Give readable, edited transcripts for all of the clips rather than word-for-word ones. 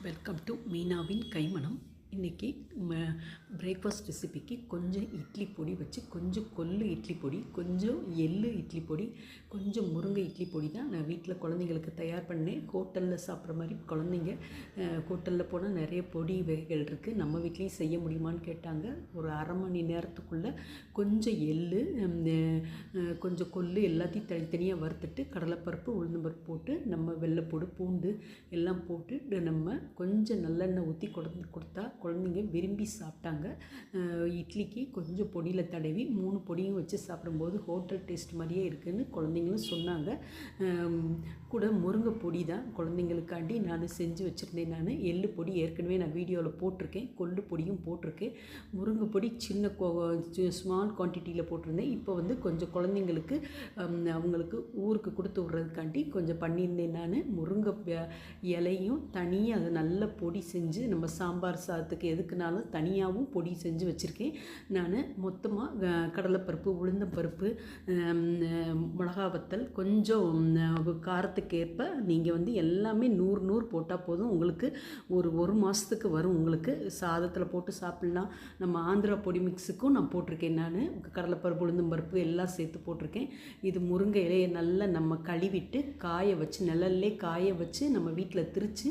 Welcome to மீனாவின் கைமணம். இன்றைக்கி breakfast ரெசிபிக்கு கொஞ்சம் இட்லி பொடி வச்சு, கொஞ்சம் கொள்ளு இட்லி பொடி, கொஞ்சம் எள்ளு இட்லி பொடி, கொஞ்சம் முருங்கை இட்லி பொடி தான் நான் வீட்டில் குழந்தைங்களுக்கு தயார் பண்ணேன். ஹோட்டலில் சாப்பிட்ற மாதிரி குழந்தைங்க ஹோட்டலில் போனால் நிறைய பொடி வகைகள் இருக்குது, நம்ம வீட்லேயும் செய்ய முடியுமான்னு கேட்டாங்க. ஒரு அரை மணி நேரத்துக்குள்ளே கொஞ்சம் எள்ளு, கொஞ்சம் கொள்ளு எல்லாத்தையும் தனித்தனியாக வறுத்துட்டு கடலைப்பருப்பு உளுந்தம்பருப்பு போட்டு நம்ம வெள்ளைப்பூடு பூண்டு எல்லாம் போட்டு நம்ம கொஞ்சம் நல்லெண்ணெய் ஊற்றி கொடுத்தா குழந்தைங்க விரும்பி சாப்பிட்டாங்க. இட்லிக்கு கொஞ்சம் பொடியில் தடவி 3 பொடியும் வச்சு சாப்பிடும்போது ஹோட்டல் டேஸ்ட் மாதிரியே இருக்குதுன்னு குழந்தைங்களும் சொன்னாங்க. கூட முருங்கை பொடி தான் குழந்தைங்களுக்காண்டி நான் செஞ்சு வச்சுருந்தேன். நான் எள்ளு பொடி ஏற்கனவே நான் வீடியோவில் போட்டிருக்கேன், கொள்ளு பொடியும் போட்டிருக்கேன். முருங்கை பொடி ஸ்மால் குவான்டிட்டியில் போட்டிருந்தேன். இப்போ வந்து கொஞ்சம் குழந்தைங்களுக்கு அவங்களுக்கு ஊருக்கு கொடுத்து விட்றதுக்காண்டி கொஞ்சம் பண்ணியிருந்தேன். நான் முருங்கை இலையும் தனியாக அதை நல்ல பொடி செஞ்சு நம்ம சாம்பார் சாதத்துக்கு எதுக்குனாலும் தனியாகவும் பொடி செஞ்சு வச்சுருக்கேன். நான் மொத்தமாக கடலைப்பருப்பு உளுந்தம்பருப்பு மிளகா வத்தல் கொஞ்சம் காரத்துக்கு ஏற்ப நீங்கள் வந்து எல்லாமே 100 போட்டால் போதும். உங்களுக்கு ஒரு மாதத்துக்கு வரும். உங்களுக்கு சாதத்தில் போட்டு சாப்பிட்லாம். நம்ம ஆந்திரா பொடி மிக்ஸுக்கும் நான் போட்டிருக்கேன். நான் கடலைப்பருப்பு உளுந்தம்பருப்பு எல்லாம் சேர்த்து போட்டிருக்கேன். இது முருங்கை இலையை நல்லா நம்ம கழுவிட்டு காய வச்சு நிழல்லே காய வச்சு நம்ம வீட்டில் திரித்து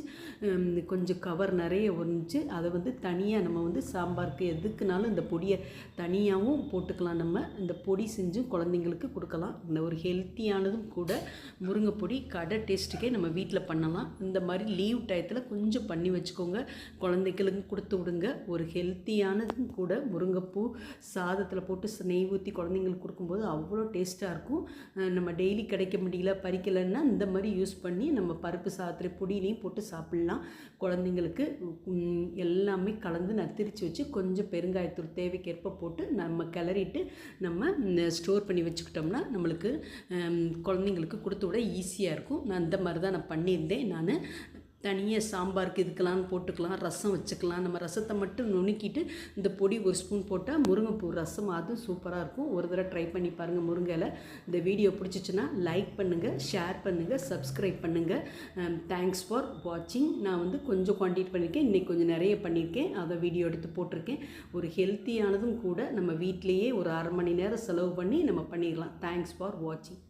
கொஞ்சம் கவர் நிறைய வந்துச்சு. அதை வந்து தனியாக நம்ம வந்து சாம்பாருக்கு எதுக்குனாலும் இந்த பொடியை தனியாகவும் போட்டுக்கலாம். நம்ம இந்த பொடி செஞ்சு குழந்தைங்களுக்கு கொடுக்கலாம். இந்த ஒரு ஹெல்த்தியானதும் கூட. முருங்கை பொடி கடை டேஸ்ட்டுக்கே நம்ம வீட்டில் பண்ணலாம். இந்த மாதிரி லீவ் டயத்தில் கொஞ்சம் பண்ணி வச்சுக்கோங்க, குழந்தைங்களுக்கு கொடுத்து விடுங்க. ஒரு ஹெல்த்தியானதும் கூட. முருங்கைப்பூ சாதத்தில் போட்டு நெய் ஊற்றி குழந்தைங்களுக்கு கொடுக்கும்போது அவ்வளோ டேஸ்ட்டாக இருக்கும். நம்ம டெய்லி கிடைக்க முடியல பறிக்கலைன்னா இந்த மாதிரி யூஸ் பண்ணி நம்ம பருப்பு சாதத்தில் பொடியிலையும் போட்டு சாப்பிட்லாம். குழந்தைங்களுக்கு எல்லாமே கலந்து நான் திரித்து வச்சு கொஞ்சம் பெருங்காயத்தூள் தேவைக்கேற்ப போட்டு நம்ம கிளறிட்டு நம்ம ஸ்டோர் பண்ணி வச்சுக்கிட்டோம்னா நம்மளுக்கு குழந்தைங்களுக்கு கொடுத்து விட ஈஸியாக இருக்கும். நான் இந்த மாதிரி தான் நான் பண்ணியிருந்தேன். நான் தனியாக சாம்பாருக்கு இதுக்கெல்லாம் போட்டுக்கலாம், ரசம் வச்சுக்கலாம். நம்ம ரசத்தை மட்டும் நுணுக்கிட்டு இந்த பொடி ஒரு ஸ்பூன் போட்டால் முருங்கைப்பூ ரசம் அதுவும் சூப்பராக இருக்கும். ஒரு தடவை ட்ரை பண்ணி பாருங்கள். முருங்கையில் இந்த வீடியோ பிடிச்சிச்சின்னா லைக் பண்ணுங்கள், ஷேர் பண்ணுங்கள், சப்ஸ்கிரைப் பண்ணுங்கள். தேங்க்ஸ் ஃபார் வாட்சிங். நான் வந்து கொஞ்சம் குவான்டிட்டி பண்ணியிருக்கேன், இன்றைக்கி கொஞ்சம் நிறைய பண்ணியிருக்கேன், அதை வீடியோ எடுத்து போட்டிருக்கேன். ஒரு ஹெல்த்தியானதும் கூட. நம்ம வீட்டிலையே ஒரு அரை மணி நேரம் செலவு பண்ணி நம்ம பண்ணிடலாம். தேங்க்ஸ் ஃபார் வாட்சிங்.